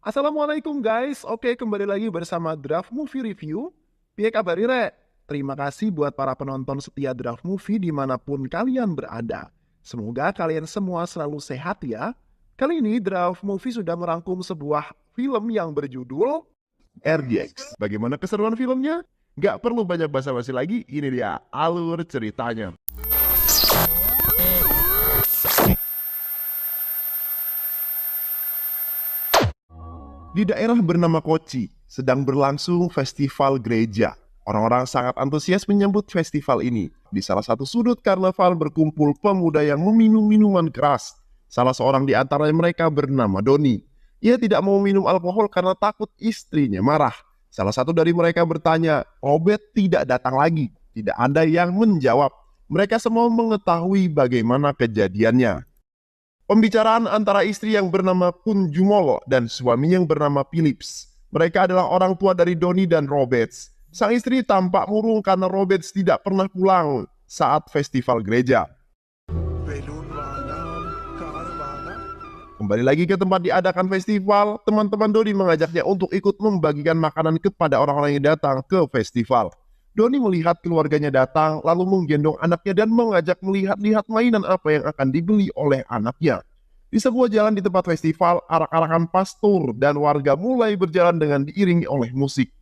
Assalamualaikum guys, oke kembali lagi bersama Draft Movie Review. Piye kabar Rek? Terima kasih buat para penonton setia Draft Movie dimanapun kalian berada. Semoga kalian semua selalu sehat ya. Kali ini Draft Movie sudah merangkum sebuah film yang berjudul RDX. Bagaimana keseruan filmnya? Gak perlu banyak basa-basi lagi, ini dia alur ceritanya. Di daerah bernama Kochi, sedang berlangsung festival gereja. Orang-orang sangat antusias menyambut festival ini. Di salah satu sudut karnaval berkumpul pemuda yang meminum minuman keras. Salah seorang di antara mereka bernama Doni. Ia tidak mau minum alkohol karena takut istrinya marah. Salah satu dari mereka bertanya, Robert tidak datang lagi. Tidak ada yang menjawab. Mereka semua mengetahui bagaimana kejadiannya. Pembicaraan antara istri yang bernama Kun Jumolo dan suami yang bernama Philips. Mereka adalah orang tua dari Doni dan Roberts. Sang istri tampak murung karena Roberts tidak pernah pulang saat festival gereja. Kembali lagi ke tempat diadakan festival, teman-teman Doni mengajaknya untuk ikut membagikan makanan kepada orang-orang yang datang ke festival. Doni melihat keluarganya datang, lalu menggendong anaknya dan mengajak melihat-lihat mainan apa yang akan dibeli oleh anaknya. Di sebuah jalan di tempat festival, arak-arakan pastor dan warga mulai berjalan dengan diiringi oleh musik.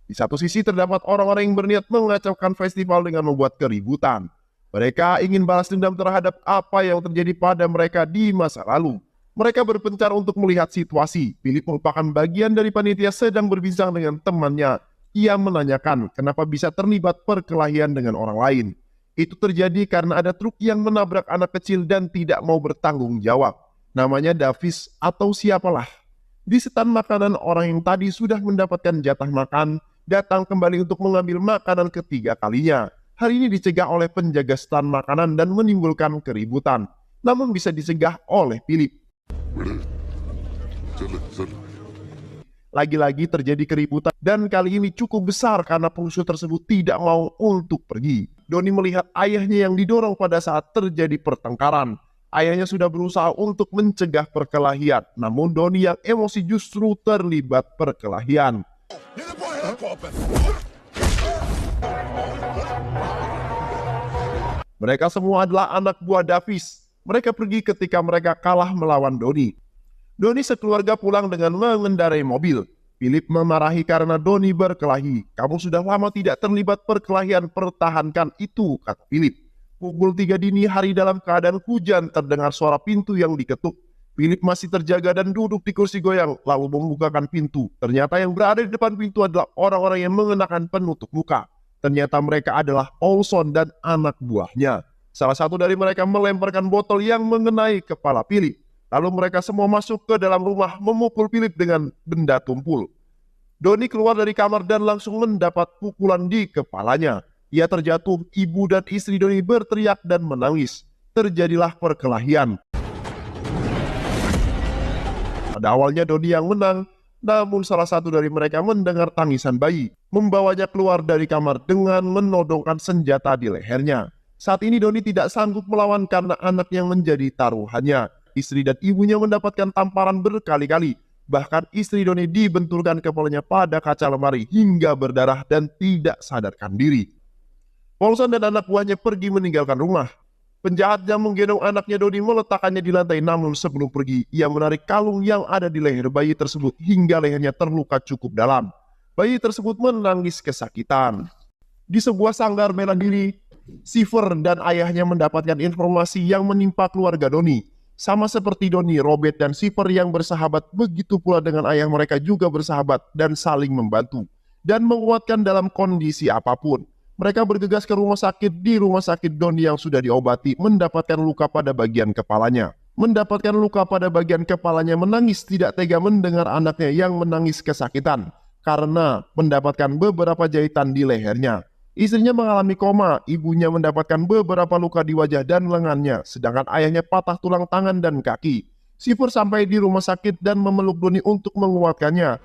Di satu sisi terdapat orang-orang yang berniat mengacaukan festival dengan membuat keributan. Mereka ingin balas dendam terhadap apa yang terjadi pada mereka di masa lalu. Mereka berpencar untuk melihat situasi. Philip merupakan bagian dari panitia sedang berbincang dengan temannya. Ia menanyakan kenapa bisa terlibat perkelahian dengan orang lain. Itu terjadi karena ada truk yang menabrak anak kecil dan tidak mau bertanggung jawab. Namanya Davis atau siapalah. Di setan makanan, orang yang tadi sudah mendapatkan jatah makan, datang kembali untuk mengambil makanan ketiga kalinya. Hari ini dicegah oleh penjaga stan makanan dan menimbulkan keributan. Namun bisa dicegah oleh Philip. Lagi-lagi terjadi keributan dan kali ini cukup besar karena perusuh tersebut tidak mau untuk pergi. Doni melihat ayahnya yang didorong pada saat terjadi pertengkaran. Ayahnya sudah berusaha untuk mencegah perkelahian, namun Doni yang emosi justru terlibat perkelahian. Mereka semua adalah anak buah Davis. Mereka pergi ketika mereka kalah melawan Doni. Doni sekeluarga pulang dengan mengendarai mobil. Philip memarahi karena Doni berkelahi. Kamu sudah lama tidak terlibat perkelahian, pertahankan itu, kata Philip. Pukul 3 dini hari dalam keadaan hujan terdengar suara pintu yang diketuk. Philip masih terjaga dan duduk di kursi goyang, lalu membukakan pintu. Ternyata yang berada di depan pintu adalah orang-orang yang mengenakan penutup muka. Ternyata mereka adalah Olson dan anak buahnya. Salah satu dari mereka melemparkan botol yang mengenai kepala Philip. Lalu mereka semua masuk ke dalam rumah memukul Philip dengan benda tumpul. Doni keluar dari kamar dan langsung mendapat pukulan di kepalanya. Ia terjatuh, ibu dan istri Doni berteriak dan menangis. Terjadilah perkelahian. Pada awalnya Doni yang menang, namun salah satu dari mereka mendengar tangisan bayi. Membawanya keluar dari kamar dengan menodongkan senjata di lehernya. Saat ini Doni tidak sanggup melawan karena anak yang menjadi taruhannya. Istri dan ibunya mendapatkan tamparan berkali-kali. Bahkan istri Doni dibenturkan kepalanya pada kaca lemari hingga berdarah dan tidak sadarkan diri. Paulson dan anak buahnya pergi meninggalkan rumah. Penjahat yang menggendong anaknya Doni meletakkannya di lantai, namun sebelum pergi, ia menarik kalung yang ada di leher bayi tersebut hingga lehernya terluka cukup dalam. Bayi tersebut menangis kesakitan. Di sebuah sanggar bela diri, Seifer dan ayahnya mendapatkan informasi yang menimpa keluarga Doni. Sama seperti Doni, Robert dan Seifer yang bersahabat, begitu pula dengan ayah mereka juga bersahabat dan saling membantu dan menguatkan dalam kondisi apapun. Mereka bergegas ke rumah sakit. Di rumah sakit Doni yang sudah diobati mendapatkan luka pada bagian kepalanya. Menangis tidak tega mendengar anaknya yang menangis kesakitan karena mendapatkan beberapa jahitan di lehernya. Istrinya mengalami koma, ibunya mendapatkan beberapa luka di wajah dan lengannya, sedangkan ayahnya patah tulang tangan dan kaki. Seifer sampai di rumah sakit dan memeluk Doni untuk menguatkannya.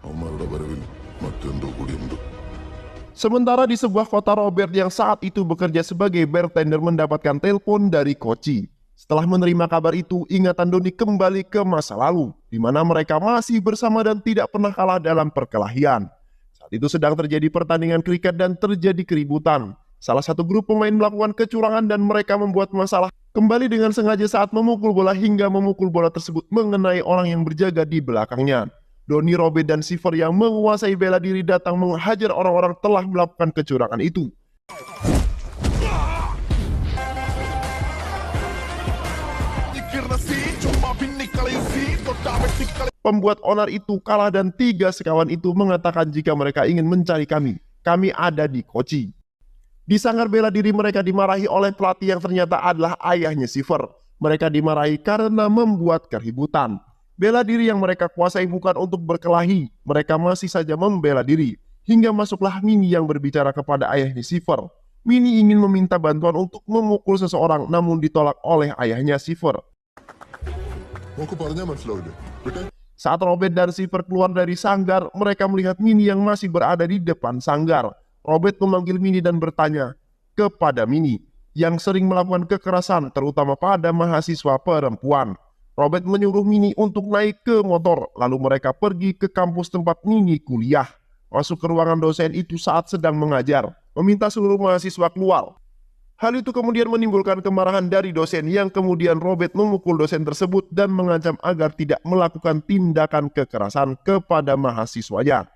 Sementara di sebuah kota, Robert yang saat itu bekerja sebagai bartender mendapatkan telepon dari Koci. Setelah menerima kabar itu, ingatan Doni kembali ke masa lalu, di mana mereka masih bersama dan tidak pernah kalah dalam perkelahian. Saat itu sedang terjadi pertandingan kriket dan terjadi keributan. Salah satu grup pemain melakukan kecurangan dan mereka membuat masalah kembali dengan sengaja saat memukul bola hingga memukul bola tersebut mengenai orang yang berjaga di belakangnya. Doni, Robert, dan Silver yang menguasai bela diri datang menghajar orang-orang telah melakukan kecurangan itu. Pembuat onar itu kalah dan 3 sekawan itu mengatakan jika mereka ingin mencari kami ada di Koci. Di sanggar bela diri mereka dimarahi oleh pelatih yang ternyata adalah ayahnya Silver. Mereka dimarahi karena membuat keributan. Bela diri yang mereka kuasai bukan untuk berkelahi, mereka masih saja membela diri. Hingga masuklah Minnie yang berbicara kepada ayahnya Silver. Minnie ingin meminta bantuan untuk memukul seseorang namun ditolak oleh ayahnya Silver. Saat Robert dan Silver keluar dari sanggar, mereka melihat Minnie yang masih berada di depan sanggar. Robert memanggil Minnie dan bertanya kepada Minnie yang sering melakukan kekerasan terutama pada mahasiswa perempuan. Robert menyuruh Minnie untuk naik ke motor, lalu mereka pergi ke kampus tempat Minnie kuliah. Masuk ke ruangan dosen itu saat sedang mengajar, meminta seluruh mahasiswa keluar. Hal itu kemudian menimbulkan kemarahan dari dosen yang kemudian Robert memukul dosen tersebut dan mengancam agar tidak melakukan tindakan kekerasan kepada mahasiswanya.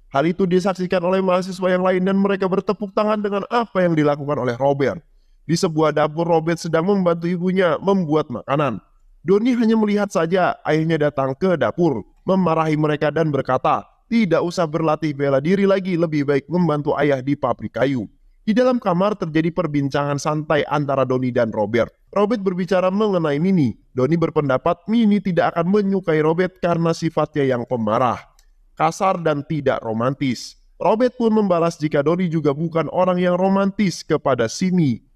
Hal itu disaksikan oleh mahasiswa yang lain dan mereka bertepuk tangan dengan apa yang dilakukan oleh Robert. Di sebuah dapur, Robert sedang membantu ibunya membuat makanan. Doni hanya melihat saja ayahnya datang ke dapur, memarahi mereka dan berkata, tidak usah berlatih bela diri lagi, lebih baik membantu ayah di pabrik kayu. Di dalam kamar terjadi perbincangan santai antara Doni dan Robert. Robert berbicara mengenai Minnie. Doni berpendapat Minnie tidak akan menyukai Robert karena sifatnya yang pemarah, kasar dan tidak romantis. Robert pun membalas jika Doni juga bukan orang yang romantis kepada Simi,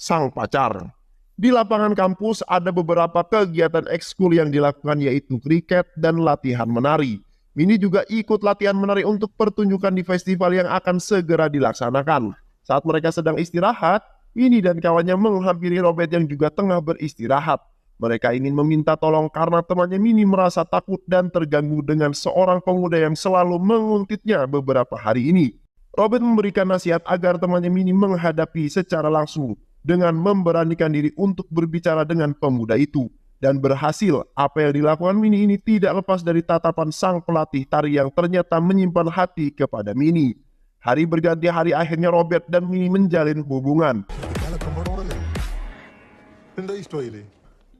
sang pacar. Di lapangan kampus ada beberapa kegiatan ekskul yang dilakukan yaitu kriket dan latihan menari. Minnie juga ikut latihan menari untuk pertunjukan di festival yang akan segera dilaksanakan. Saat mereka sedang istirahat, Minnie dan kawannya menghampiri Robert yang juga tengah beristirahat. Mereka ingin meminta tolong karena temannya Minnie merasa takut dan terganggu dengan seorang pemuda yang selalu menguntitnya beberapa hari ini. Robert memberikan nasihat agar temannya Minnie menghadapi secara langsung dengan memberanikan diri untuk berbicara dengan pemuda itu. Dan berhasil, apa yang dilakukan Minnie ini tidak lepas dari tatapan sang pelatih tari yang ternyata menyimpan hati kepada Minnie. Hari berganti hari, akhirnya Robert dan Minnie menjalin hubungan.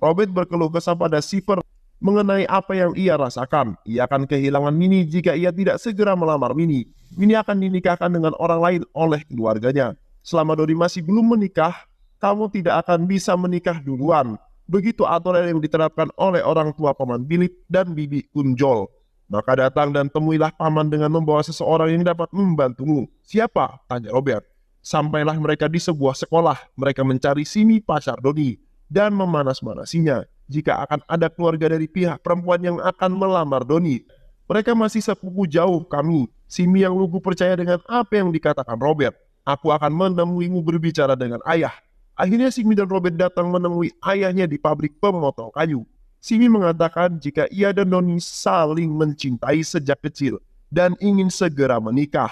Robert berkeluh kesah pada Silver mengenai apa yang ia rasakan. Ia akan kehilangan Minnie jika ia tidak segera melamar Minnie. Minnie akan dinikahkan dengan orang lain oleh keluarganya. Selama Doni masih belum menikah, kamu tidak akan bisa menikah duluan. Begitu aturan yang diterapkan oleh orang tua Paman Philip dan Bibi Kunjol. Maka datang dan temuilah Paman dengan membawa seseorang yang dapat membantumu. Siapa? Tanya Robert. Sampailah mereka di sebuah sekolah. Mereka mencari Simi pacar Doni dan memanas-manasinya jika akan ada keluarga dari pihak perempuan yang akan melamar Doni. Mereka masih sepupu jauh kami. Simi yang lugu percaya dengan apa yang dikatakan Robert. Aku akan menemuimu berbicara dengan ayah. Akhirnya Simi dan Robert datang menemui ayahnya di pabrik pemotong kayu. Simi mengatakan jika ia dan Doni saling mencintai sejak kecil dan ingin segera menikah.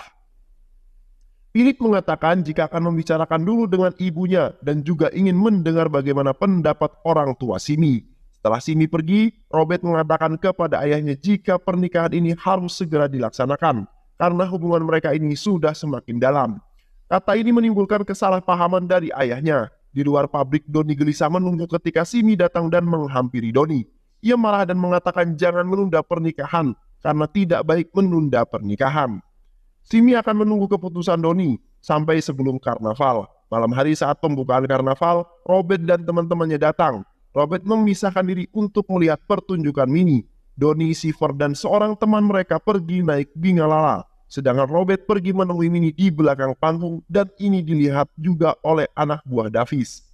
Philip mengatakan jika akan membicarakan dulu dengan ibunya dan juga ingin mendengar bagaimana pendapat orang tua Simi. Setelah Simi pergi, Robert mengatakan kepada ayahnya jika pernikahan ini harus segera dilaksanakan karena hubungan mereka ini sudah semakin dalam. Kata ini menimbulkan kesalahpahaman dari ayahnya. Di luar pabrik, Doni gelisah menunggu ketika Simi datang dan menghampiri Doni. Ia marah dan mengatakan jangan menunda pernikahan karena tidak baik menunda pernikahan. Simi akan menunggu keputusan Doni sampai sebelum karnaval. Malam hari saat pembukaan karnaval, Robert dan teman-temannya datang. Robert memisahkan diri untuk melihat pertunjukan Minnie. Doni, Silver, dan seorang teman mereka pergi naik Bingalala. Sedangkan Robert pergi menemui Minnie di belakang panggung dan ini dilihat juga oleh anak buah Davis.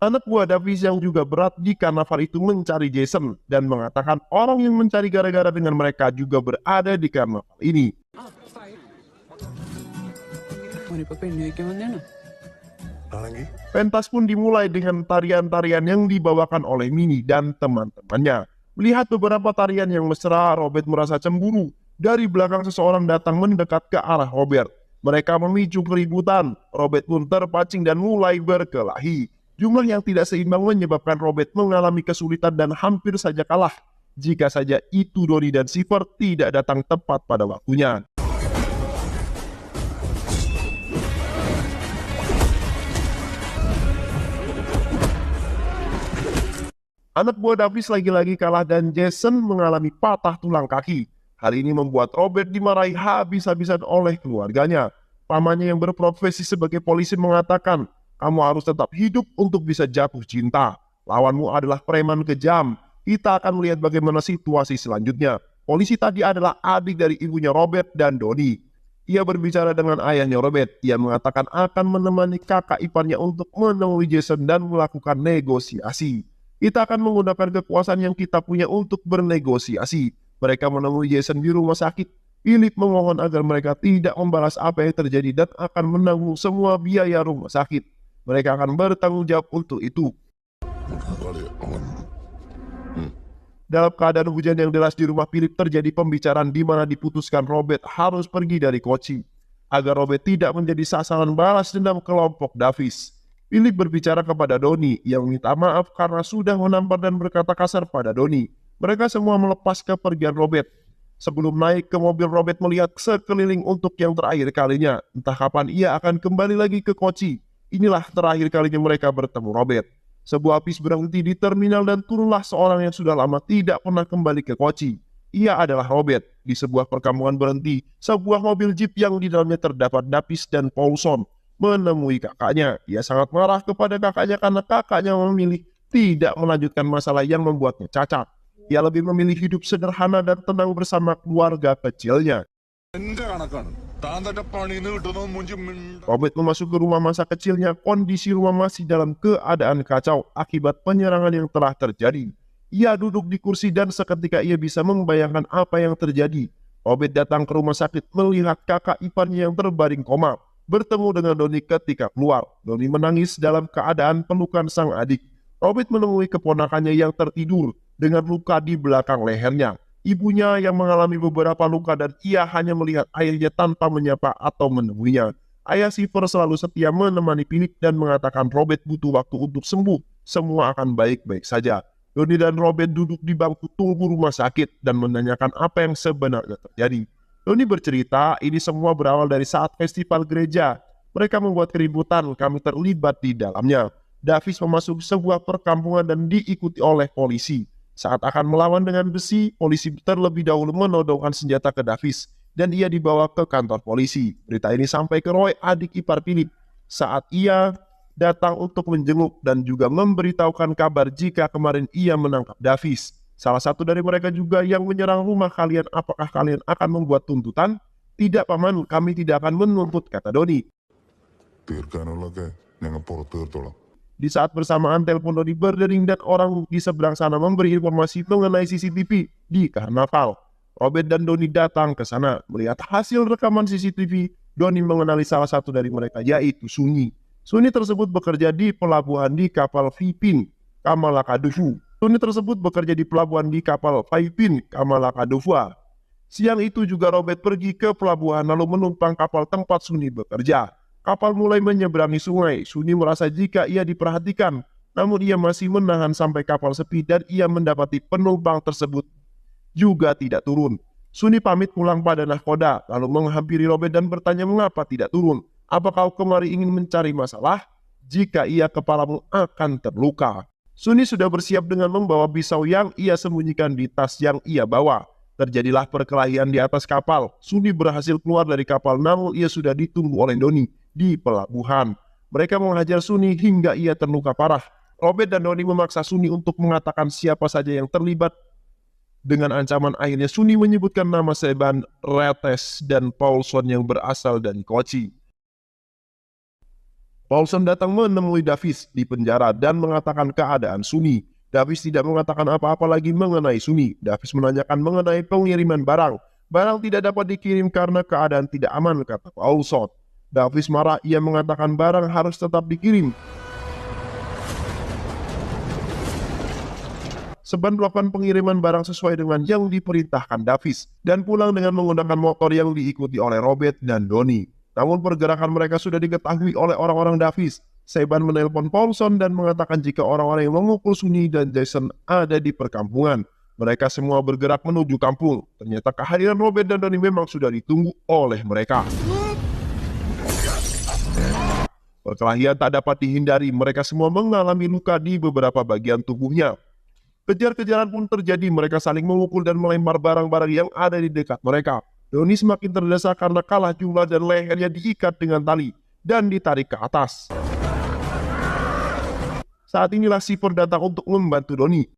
Anak buah Davis yang juga berat di karnaval itu mencari Jason dan mengatakan orang yang mencari gara-gara dengan mereka juga berada di karnaval ini. Pentas pun dimulai dengan tarian-tarian yang dibawakan oleh Minnie dan teman-temannya. Melihat beberapa tarian yang mesra, Robert merasa cemburu. Dari belakang seseorang datang mendekat ke arah Robert. Mereka memicu keributan. Robert pun terpancing dan mulai berkelahi. Jumlah yang tidak seimbang menyebabkan Robert mengalami kesulitan dan hampir saja kalah. Jika saja itu Donnie dan Silver tidak datang tepat pada waktunya. Anak buah Davis lagi-lagi kalah dan Jason mengalami patah tulang kaki. Hal ini membuat Robert dimarahi habis-habisan oleh keluarganya. Pamannya yang berprofesi sebagai polisi mengatakan, "Kamu harus tetap hidup untuk bisa jatuh cinta. Lawanmu adalah preman kejam. Kita akan melihat bagaimana situasi selanjutnya." Polisi tadi adalah adik dari ibunya Robert dan Donnie. Ia berbicara dengan ayahnya Robert. Ia mengatakan akan menemani kakak iparnya untuk menemui Jason dan melakukan negosiasi. Kita akan menggunakan kekuasaan yang kita punya untuk bernegosiasi. Mereka menemui Jason di rumah sakit. Philip memohon agar mereka tidak membalas apa yang terjadi dan akan menanggung semua biaya rumah sakit. Mereka akan bertanggung jawab untuk itu. Dalam keadaan hujan yang deras di rumah Philip terjadi pembicaraan di mana diputuskan Robert harus pergi dari Kochi. Agar Robert tidak menjadi sasaran balas dendam kelompok Davis. Philip berbicara kepada Donnie yang minta maaf karena sudah menampar dan berkata kasar pada Donnie. Mereka semua melepas kepergian Robert. Sebelum naik ke mobil, Robert melihat sekeliling untuk yang terakhir kalinya. Entah kapan ia akan kembali lagi ke Kochi. Inilah terakhir kalinya mereka bertemu Robert. Sebuah bis berhenti di terminal dan turunlah seorang yang sudah lama tidak pernah kembali ke Kochi. Ia adalah Robert. Di sebuah perkampungan berhenti, sebuah mobil jeep yang di dalamnya terdapat Davis dan Paulson menemui kakaknya. Ia sangat marah kepada kakaknya karena kakaknya memilih tidak melanjutkan masalah yang membuatnya cacat. Ia lebih memilih hidup sederhana dan tenang bersama keluarga kecilnya. Robert memasuki rumah masa kecilnya. Kondisi rumah masih dalam keadaan kacau akibat penyerangan yang telah terjadi. Ia duduk di kursi dan seketika ia bisa membayangkan apa yang terjadi. Robert datang ke rumah sakit melihat kakak iparnya yang terbaring koma. Bertemu dengan Donnie ketika keluar. Donnie menangis dalam keadaan pelukan sang adik. Robert menemui keponakannya yang tertidur dengan luka di belakang lehernya. Ibunya yang mengalami beberapa luka dan ia hanya melihat ayahnya tanpa menyapa atau menemuinya. Ayah Silver selalu setia menemani Philip dan mengatakan Robert butuh waktu untuk sembuh. Semua akan baik-baik saja. Donnie dan Robert duduk di bangku tunggu rumah sakit dan menanyakan apa yang sebenarnya terjadi. Donnie bercerita, ini semua berawal dari saat festival gereja. Mereka membuat keributan, kami terlibat di dalamnya. Davis memasuki sebuah perkampungan dan diikuti oleh polisi. Saat akan melawan dengan besi, polisi terlebih dahulu menodongkan senjata ke Davis. Dan ia dibawa ke kantor polisi. Berita ini sampai ke Roy, adik ipar Philip. Saat ia datang untuk menjenguk dan juga memberitahukan kabar jika kemarin ia menangkap Davis. Salah satu dari mereka juga yang menyerang rumah kalian, apakah kalian akan membuat tuntutan? Tidak paman, kami tidak akan menuntut, kata Donnie. Di saat bersamaan telepon Donnie berdering dan orang di seberang sana memberi informasi mengenai CCTV di karnaval. Robert dan Donnie datang ke sana. Melihat hasil rekaman CCTV, Donnie mengenali salah satu dari mereka yaitu Sunny. Sunny tersebut bekerja di pelabuhan di kapal Vipin Kamalakadufu. Sunny tersebut bekerja di pelabuhan di kapal Vipin Kamalakadufu. Siang itu juga Robert pergi ke pelabuhan lalu menumpang kapal tempat Sunny bekerja. Kapal mulai menyeberangi sungai. Sunny merasa jika ia diperhatikan, namun ia masih menahan sampai kapal sepi dan ia mendapati penumpang tersebut juga tidak turun. Sunny pamit pulang pada nahkoda, lalu menghampiri Robert dan bertanya mengapa tidak turun. Apa kau kemari ingin mencari masalah? Jika iya kepalamu akan terluka. Sunny sudah bersiap dengan membawa pisau yang ia sembunyikan di tas yang ia bawa. Terjadilah perkelahian di atas kapal. Sunny berhasil keluar dari kapal namun ia sudah ditunggu oleh Donnie di pelabuhan. Mereka menghajar Sunny hingga ia terluka parah. Robert dan Donnie memaksa Sunny untuk mengatakan siapa saja yang terlibat. Dengan ancaman akhirnya Sunny menyebutkan nama Seban, Retes, dan Paulson yang berasal dari Kochi. Paulson datang menemui Davis di penjara dan mengatakan keadaan Sunny. Davis tidak mengatakan apa-apa lagi mengenai Sunny. Davis menanyakan mengenai pengiriman barang. Barang tidak dapat dikirim karena keadaan tidak aman, kata Paulson. Davis marah, ia mengatakan barang harus tetap dikirim. Seban melakukan pengiriman barang sesuai dengan yang diperintahkan Davis dan pulang dengan menggunakan motor yang diikuti oleh Robert dan Donnie. Namun pergerakan mereka sudah diketahui oleh orang-orang Davis. Seban menelpon Paulson dan mengatakan jika orang-orang yang memukul Sunny dan Jason ada di perkampungan. Mereka semua bergerak menuju kampung. Ternyata kehadiran Robert dan Donnie memang sudah ditunggu oleh mereka. Perkelahian tak dapat dihindari, mereka semua mengalami luka di beberapa bagian tubuhnya. Kejar-kejaran pun terjadi, mereka saling memukul dan melempar barang-barang yang ada di dekat mereka. Donnie semakin terdesak karena kalah jumlah dan lehernya diikat dengan tali dan ditarik ke atas. Saat inilah Cypher datang untuk membantu Donnie.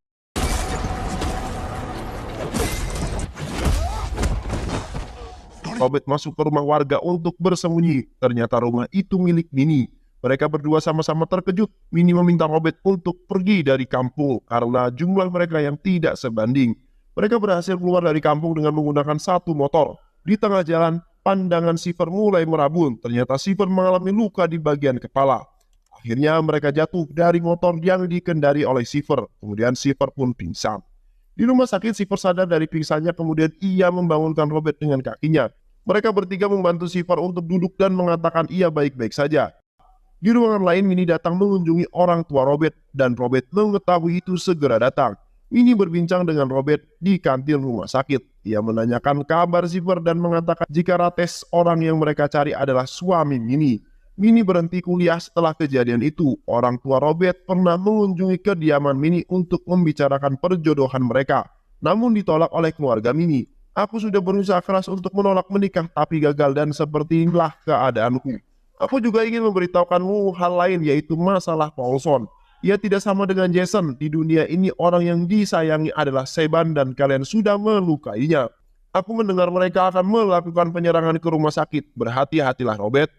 Robert masuk ke rumah warga untuk bersembunyi. Ternyata rumah itu milik Minnie. Mereka berdua sama-sama terkejut. Minnie meminta Robert untuk pergi dari kampung karena jumlah mereka yang tidak sebanding. Mereka berhasil keluar dari kampung dengan menggunakan satu motor. Di tengah jalan, pandangan Cypher mulai merabun. Ternyata Cypher mengalami luka di bagian kepala. Akhirnya mereka jatuh dari motor yang dikendari oleh Cypher. Kemudian Cypher pun pingsan. Di rumah sakit, Cypher sadar dari pingsannya, kemudian ia membangunkan Robert dengan kakinya. Mereka bertiga membantu Cypher untuk duduk dan mengatakan ia baik-baik saja. Di ruangan lain, Minnie datang mengunjungi orang tua Robert, dan Robert mengetahui itu segera datang. Minnie berbincang dengan Robert di kantin rumah sakit. Ia menanyakan kabar Cypher dan mengatakan jika Rates orang yang mereka cari adalah suami Minnie. Minnie berhenti kuliah setelah kejadian itu. Orang tua Robert pernah mengunjungi kediaman Minnie untuk membicarakan perjodohan mereka, namun ditolak oleh keluarga Minnie. Aku sudah berusaha keras untuk menolak menikah tapi gagal dan seperti inilah keadaanku. Aku juga ingin memberitahukanmu hal lain, yaitu masalah Paulson. Ia tidak sama dengan Jason. Di dunia ini orang yang disayangi adalah Seban dan kalian sudah melukainya. Aku mendengar mereka akan melakukan penyerangan ke rumah sakit. Berhati-hatilah Robert.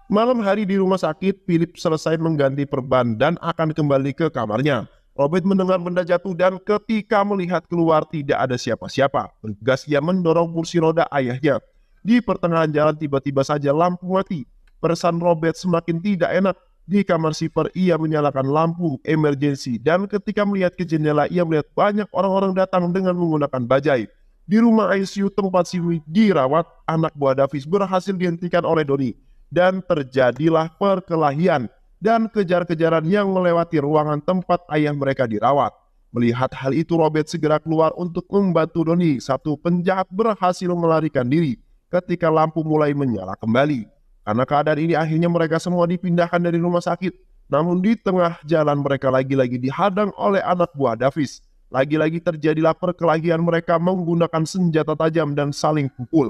Malam hari di rumah sakit, Philip selesai mengganti perban dan akan kembali ke kamarnya. Robert mendengar benda jatuh dan ketika melihat keluar tidak ada siapa-siapa. Bergegas ia mendorong kursi roda ayahnya. Di pertengahan jalan tiba-tiba saja lampu mati. Perasaan Robert semakin tidak enak. Di kamar Cypher ia menyalakan lampu emergensi dan ketika melihat ke jendela ia melihat banyak orang-orang datang dengan menggunakan bajai. Di rumah ICU tempat Sunny dirawat, anak buah Davis berhasil dihentikan oleh Donnie dan terjadilah perkelahian dan kejar-kejaran yang melewati ruangan tempat ayah mereka dirawat. Melihat hal itu, Robert segera keluar untuk membantu Donnie. Satu penjahat berhasil melarikan diri ketika lampu mulai menyala kembali. Karena keadaan ini akhirnya mereka semua dipindahkan dari rumah sakit. Namun di tengah jalan mereka lagi-lagi dihadang oleh anak buah Davis. Lagi-lagi terjadilah perkelahian, mereka menggunakan senjata tajam dan saling pukul.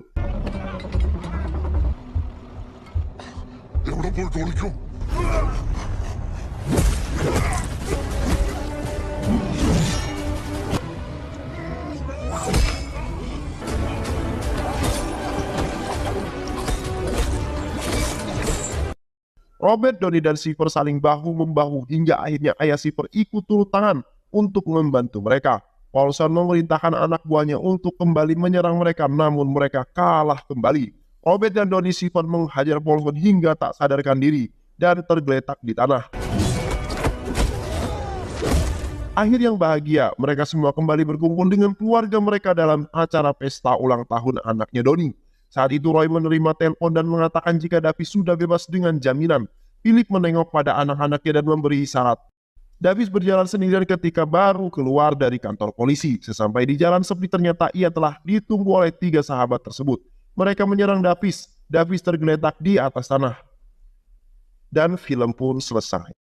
Robert, Donnie, dan Cypher saling bahu-membahu hingga akhirnya ayah Cypher ikut turun tangan untuk membantu mereka. Paulson memerintahkan anak buahnya untuk kembali menyerang mereka, namun mereka kalah kembali. Robert dan Donnie Cypher menghajar Paulson hingga tak sadarkan diri dan tergeletak di tanah. Akhir yang bahagia, mereka semua kembali berkumpul dengan keluarga mereka dalam acara pesta ulang tahun anaknya Donnie. Saat itu Roy menerima telepon dan mengatakan jika Davis sudah bebas dengan jaminan. Philip menengok pada anak-anaknya dan memberi isyarat. Davis berjalan sendirian ketika baru keluar dari kantor polisi. Sesampai di jalan sepi, ternyata ia telah ditunggu oleh 3 sahabat tersebut. Mereka menyerang Davis. Davis tergeletak di atas tanah. Dan film pun selesai.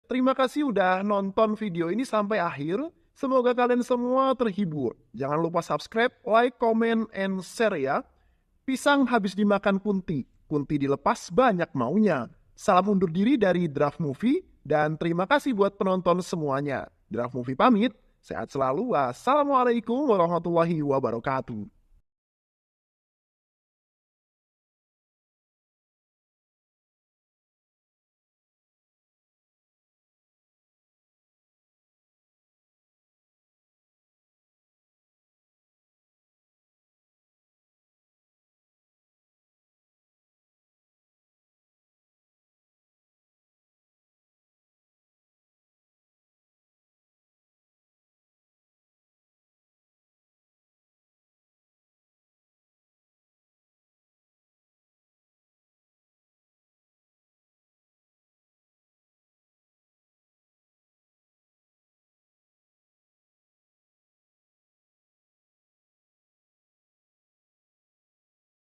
Terima kasih udah nonton video ini sampai akhir. Semoga kalian semua terhibur. Jangan lupa subscribe, like, comment, and share ya. Pisang habis dimakan Kunti. Kunti dilepas banyak maunya. Salam undur diri dari Draft Movie. Dan terima kasih buat penonton semuanya. Draft Movie pamit. Sehat selalu. Wassalamualaikum warahmatullahi wabarakatuh.